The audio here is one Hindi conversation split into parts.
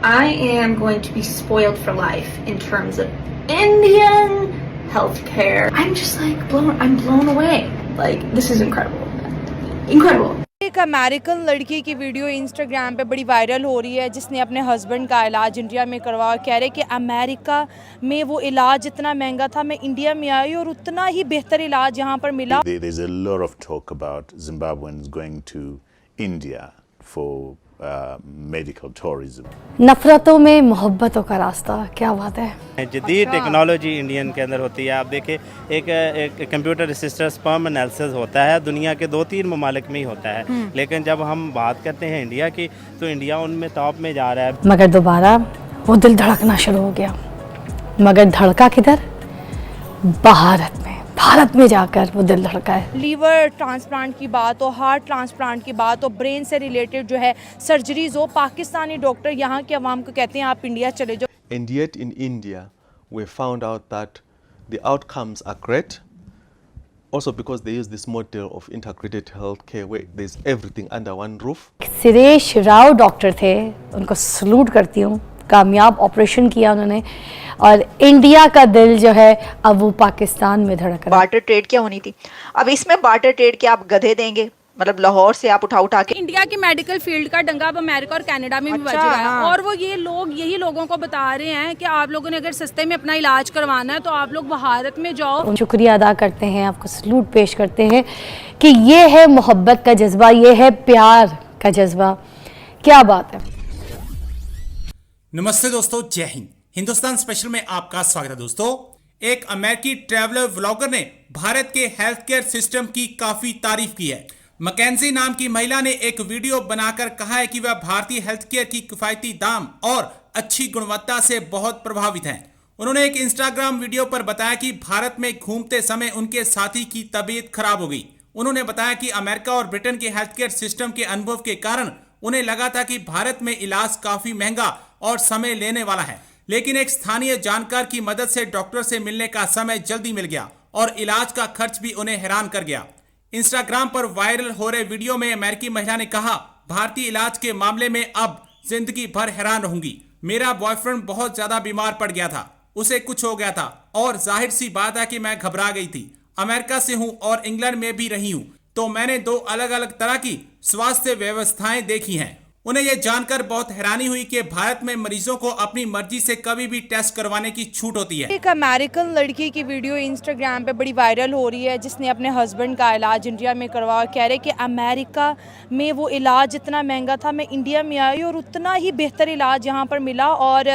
I am going to be spoiled for life in terms of Indian healthcare. I'm just like I'm blown away. Like, this is incredible. Incredible. एक अमेरिकन लड़की की वीडियो इंस्टाग्राम पे बड़ी वायरल हो रही है जिसने अपने हस्बैंड का इलाज इंडिया में करवाया। कह रहे कि अमेरिका में वो इलाज इतना महंगा था, मैं इंडिया में आई और उतना ही बेहतर इलाज यहाँ पर मिला। There's a lot of talk about Zimbabweans going to India for medical tourism. नफरतों में मोहब्बतों का रास्ता, क्या बात है। जदीद टेक्नोलॉजी इंडियन के अंदर होती है। आप देखें एक कंप्यूटर असिस्टेड स्पर्म एनालिसिस होता है, दुनिया के 2-3 ममालिक में ही होता है, लेकिन जब हम बात करते हैं इंडिया की तो इंडिया उनमें टॉप में जा रहा है। मगर दोबारा वो दिल धड़कना शुरू हो गया, मगर धड़का किधर? भारत में जाकर वो दिल धड़का है। लीवर ट्रांसप्लांट की बात हो, हार्ट ट्रांसप्लांट की बात हो, ब्रेन से रिलेटेड जो है सर्जरीज हो, पाकिस्तानी डॉक्टर यहाँ के अवाम को कहते हैं आप इंडिया चले जाओ। And yet in India we found out that the outcomes are great, also because they use this model of integrated healthcare where there's everything under one roof. Suresh Rao doctor थे, उनको सलूट करती हूँ। कामयाब ऑपरेशन किया उन्होंने और इंडिया का दिल जो है अब वो पाकिस्तान में धड़क रहा है। बार्टर ट्रेड क्या होनी थी, अब इसमें बार्टर ट्रेड के आप गधे देंगे, मतलब लाहौर से आप उठा के। इंडिया की मेडिकल फील्ड का डंगा अब अमेरिका और कनाडा में भी बज रहा है। और वो यही लोगों को बता रहे हैं कि आप लोगों ने अगर सस्ते में अपना इलाज करवाना है तो आप लोग भारत में जाओ। शुक्रिया अदा करते हैं, आपको सलूट पेश करते हैं कि ये है मोहब्बत का जज्बा, ये है प्यार का जज्बा। क्या बात है। नमस्ते दोस्तों, जय हिंद। हिंदुस्तान स्पेशल में आपका स्वागत है। दोस्तों, एक अमेरिकी ट्रैवलर व्लॉगर ने भारत के हेल्थ केयर सिस्टम की काफी तारीफ की है। मैकेंजी नाम की महिला ने एक वीडियो बनाकर कहा है कि वह भारतीय हेल्थ केयर की किफायती दाम और अच्छी गुणवत्ता से बहुत प्रभावित हैं। उन्होंने एक इंस्टाग्राम वीडियो पर बताया कि भारत में घूमते समय उनके साथी की तबीयत खराब हो गई। उन्होंने बताया कि अमेरिका और ब्रिटेन के हेल्थ केयर सिस्टम के अनुभव के कारण उन्हें लगा था कि भारत में इलाज काफी महंगा और समय लेने वाला है, लेकिन एक स्थानीय जानकार की मदद से डॉक्टर से मिलने का समय जल्दी मिल गया और इलाज का खर्च भी उन्हें हैरान कर गया। इंस्टाग्राम पर वायरल हो रहे वीडियो में अमेरिकी महिला ने कहा, भारतीय इलाज के मामले में अब जिंदगी भर हैरान रहूंगी। मेरा बॉयफ्रेंड बहुत ज्यादा बीमार पड़ गया था, उसे कुछ हो गया था और जाहिर सी बात है कि मैं घबरा गई थी। अमेरिका से हूं और इंग्लैंड में भी रही हूं, तो मैंने 2 अलग अलग तरह की स्वास्थ्य व्यवस्थाएं देखी हैं। उन्हें यह जानकर बहुत हैरानी हुई कि भारत में मरीजों को अपनी मर्जी से कभी भी टेस्ट करवाने की छूट होती है। एक अमेरिकन लड़की की वीडियो इंस्टाग्राम पे बड़ी वायरल हो रही है जिसने अपने हस्बैंड का इलाज इंडिया में करवाया। कह रहे कि अमेरिका में वो इलाज इतना महंगा था, मैं इंडिया में आई और उतना ही बेहतर इलाज यहाँ पर मिला। और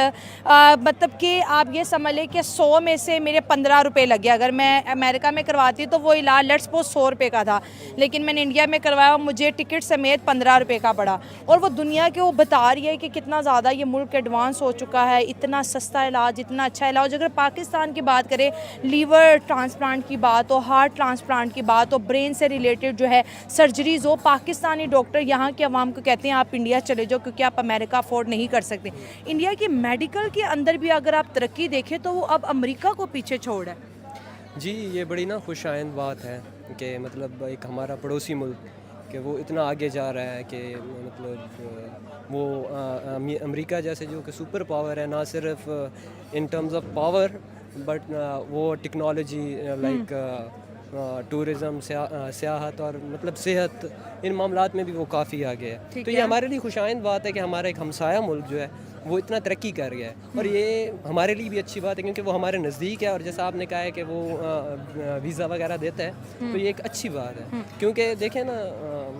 मतलब कि आप ये समझ लें कि 100 में से मेरे 15 रुपये लगे। अगर मैं अमेरिका में करवाती तो वो इलाज लेट्स सपोज 100 रुपये का था, लेकिन मैंने इंडिया में करवाया, मुझे टिकट समेत 15 रुपये का पड़ा। और वो दुनिया के वो बता रही है कि कितना ज़्यादा ये मुल्क एडवांस हो चुका है, इतना सस्ता इलाज, इतना अच्छा इलाज। अगर पाकिस्तान की बात करें, लीवर ट्रांसप्लांट की बात हो, हार्ट ट्रांसप्लांट की बात हो, ब्रेन से रिलेटेड जो है सर्जरीज हो, पाकिस्तानी डॉक्टर यहाँ के अवाम को कहते हैं आप इंडिया चले जाओ क्योंकि आप अमेरिका अफोर्ड नहीं कर सकते। इंडिया की मेडिकल के अंदर भी अगर आप तरक्की देखें तो वो अब अमेरिका को पीछे छोड़ है। जी, ये बड़ी ना खुशाइंद बात है कि मतलब एक हमारा पड़ोसी मुल्क कि वो इतना आगे जा रहा है कि मतलब वो अमेरिका जैसे जो कि सुपर पावर है, ना सिर्फ in terms of power but वो टेक्नोलॉजी लाइक टूरिज़म, सियाहत और मतलब सेहत, इन मामलात में भी वो काफ़ी आगे है। तो ये हमारे लिए खुशाइंद बात है कि हमारा एक हमसाया मुल्क जो है वो इतना तरक्की कर गया है। और ये हमारे लिए भी अच्छी बात है क्योंकि वो हमारे नज़दीक है और जैसा आपने कहा है कि वो वीज़ा वगैरह देता है, तो ये एक अच्छी बात है। क्योंकि देखें ना,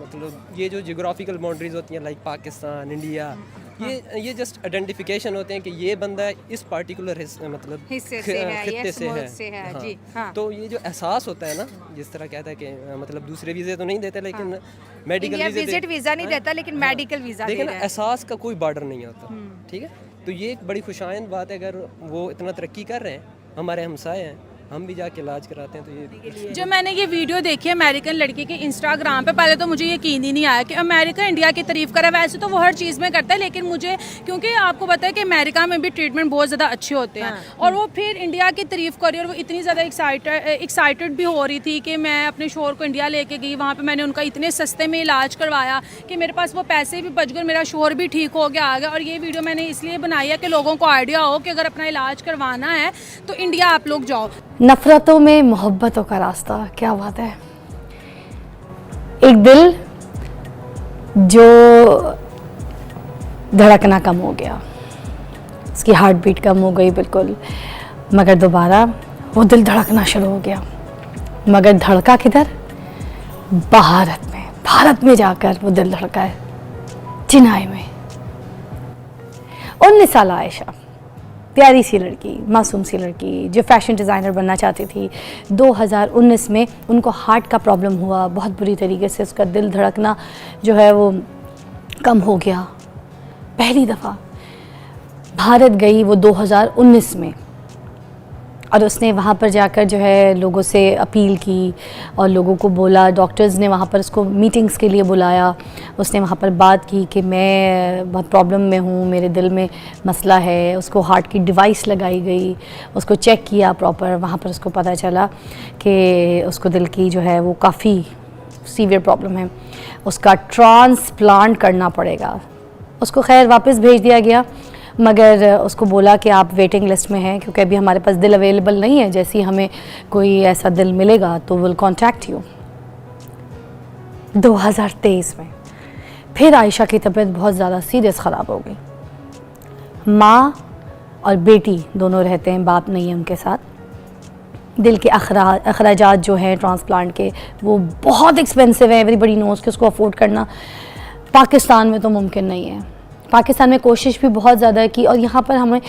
मतलब ये जो जियोग्राफिकल बाउंड्रीज होती हैं लाइक पाकिस्तान, इंडिया, ये जस्ट आइडेंटिफिकेशन होते हैं कि ये बंदा इस पार्टिकुलर मतलब हिस्से से है, खित्ते से है। हाँ। जी, हाँ। तो ये जो एहसास होता है ना, जिस तरह कहता है कि मतलब दूसरे वीज़े तो नहीं देते लेकिन मेडिकल वीज़ा नहीं देता लेकिन मेडिकल वीज़ा देखिए ना, एहसास का कोई बॉर्डर नहीं होता। ठीक है, तो ये एक बड़ी खुशाइंद बात है। अगर वो इतना तरक्की कर रहे हैं, हमारे हमसाए हैं, हम भी जाके इलाज कराते हैं। तो ये जब मैंने ये वीडियो देखी अमेरिकन लड़की के इंस्टाग्राम पे, पहले तो मुझे यकीन ही नहीं आया कि अमेरिका इंडिया की तारीफ करे। वैसे तो वो हर चीज़ में करता है, लेकिन मुझे, क्योंकि आपको पता है कि अमेरिका में भी ट्रीटमेंट बहुत ज़्यादा अच्छे होते हैं, और वो फिर इंडिया की तारीफ करी, और वो इतनी ज़्यादा एक्साइटेड भी हो रही थी कि मैं अपने शोहर को इंडिया लेके गई, वहाँ पर मैंने उनका इतने सस्ते में इलाज करवाया कि मेरे पास वो पैसे भी बच गए, मेरा शोहर भी ठीक हो गया आ गया। और ये वीडियो मैंने इसलिए बनाई है कि लोगों को आइडिया हो कि अगर अपना इलाज करवाना है तो इंडिया आप लोग जाओ। नफ़रतों में मोहब्बतों का रास्ता, क्या बात है। एक दिल जो धड़कना कम हो गया, उसकी हार्ट बीट कम हो गई बिल्कुल, मगर दोबारा वो दिल धड़कना शुरू हो गया। मगर धड़का किधर? भारत में जाकर वो दिल धड़का है, चेन्नई में। 19 साल आयशा, प्यारी सी लड़की, मासूम सी लड़की जो फैशन डिज़ाइनर बनना चाहती थी। 2019 में उनको हार्ट का प्रॉब्लम हुआ, बहुत बुरी तरीके से उसका दिल धड़कना जो है वो कम हो गया। पहली दफ़ा भारत गई वो 2019 में, और उसने वहाँ पर जाकर जो है लोगों से अपील की और लोगों को बोला, डॉक्टर्स ने वहाँ पर उसको मीटिंग्स के लिए बुलाया। उसने वहाँ पर बात की कि मैं बहुत प्रॉब्लम में हूँ, मेरे दिल में मसला है। उसको हार्ट की डिवाइस लगाई गई, उसको चेक किया प्रॉपर। वहाँ पर उसको पता चला कि उसको दिल की जो है वो काफ़ी सीवियर प्रॉब्लम है, उसका ट्रांसप्लांट करना पड़ेगा। उसको खैर वापस भेज दिया गया, मगर उसको बोला कि आप वेटिंग लिस्ट में हैं, क्योंकि अभी हमारे पास दिल अवेलेबल नहीं है, जैसे ही हमें कोई ऐसा दिल मिलेगा तो विल कॉन्टैक्ट यू। 2023 में फिर आयशा की तबीयत बहुत ज़्यादा सीरियस ख़राब हो गई। माँ और बेटी दोनों रहते हैं, बाप नहीं है उनके साथ। दिल के अखराजात जो हैं ट्रांसप्लांट के वो बहुत एक्सपेंसिव है, एवरीबडी नोज़ कि उसको अफोर्ड करना पाकिस्तान में तो मुमकिन नहीं है। पाकिस्तान में कोशिश भी बहुत ज़्यादा की, और यहाँ पर हमें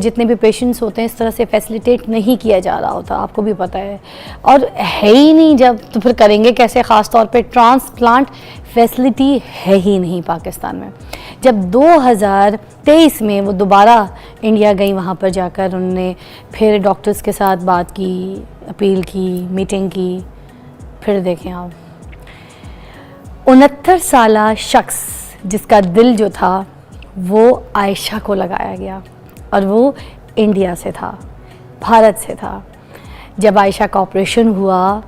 जितने भी पेशेंट्स होते हैं इस तरह से फैसिलिटेट नहीं किया जा रहा होता, आपको भी पता है, और है ही नहीं जब, तो फिर करेंगे कैसे। ख़ास तौर पे ट्रांसप्लांट फैसिलिटी है ही नहीं पाकिस्तान में। जब 2023 में वो दोबारा इंडिया गई, वहाँ पर जाकर उन्होंने फिर डॉक्टर्स के साथ बात की, अपील की, मीटिंग की। फिर देखें आप, 69 साला शख्स जिसका दिल जो था वो आयशा को लगाया गया, और वो इंडिया से था, भारत से था। जब आयशा का ऑपरेशन हुआ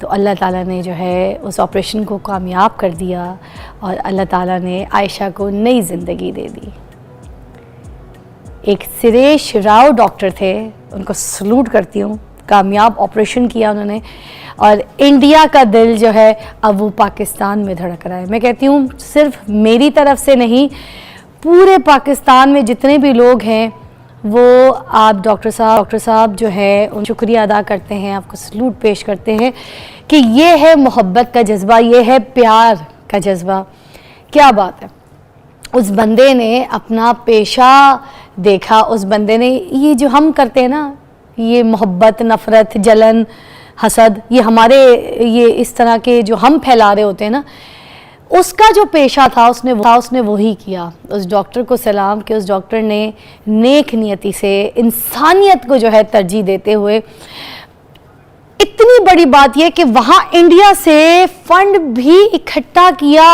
तो अल्लाह ताला ने जो है उस ऑपरेशन को कामयाब कर दिया, और अल्लाह ताला ने आयशा को नई ज़िंदगी दे दी। एक सुरेश राव डॉक्टर थे, उनको सलूट करती हूँ, कामयाब ऑपरेशन किया उन्होंने, और इंडिया का दिल जो है अब वो पाकिस्तान में धड़क रहा है। मैं कहती हूँ सिर्फ मेरी तरफ से नहीं, पूरे पाकिस्तान में जितने भी लोग हैं वो आप डॉक्टर साहब जो है उन शुक्रिया अदा करते हैं, आपको सलूट पेश करते हैं कि ये है मोहब्बत का जज्बा, ये है प्यार का जज्बा। क्या बात है। उस बंदे ने अपना पेशा देखा, उस बंदे ने ये जो हम करते हैं ना, ये मोहब्बत, नफ़रत, जलन, हसद, ये हमारे ये इस तरह के जो हम फैला रहे होते हैं ना, उसका जो पेशा था उसने वही किया। उस डॉक्टर को सलाम कि उस डॉक्टर ने नेक नियति से इंसानियत को जो है तरजीह देते हुए, इतनी बड़ी बात यह कि वहाँ इंडिया से फंड भी इकट्ठा किया।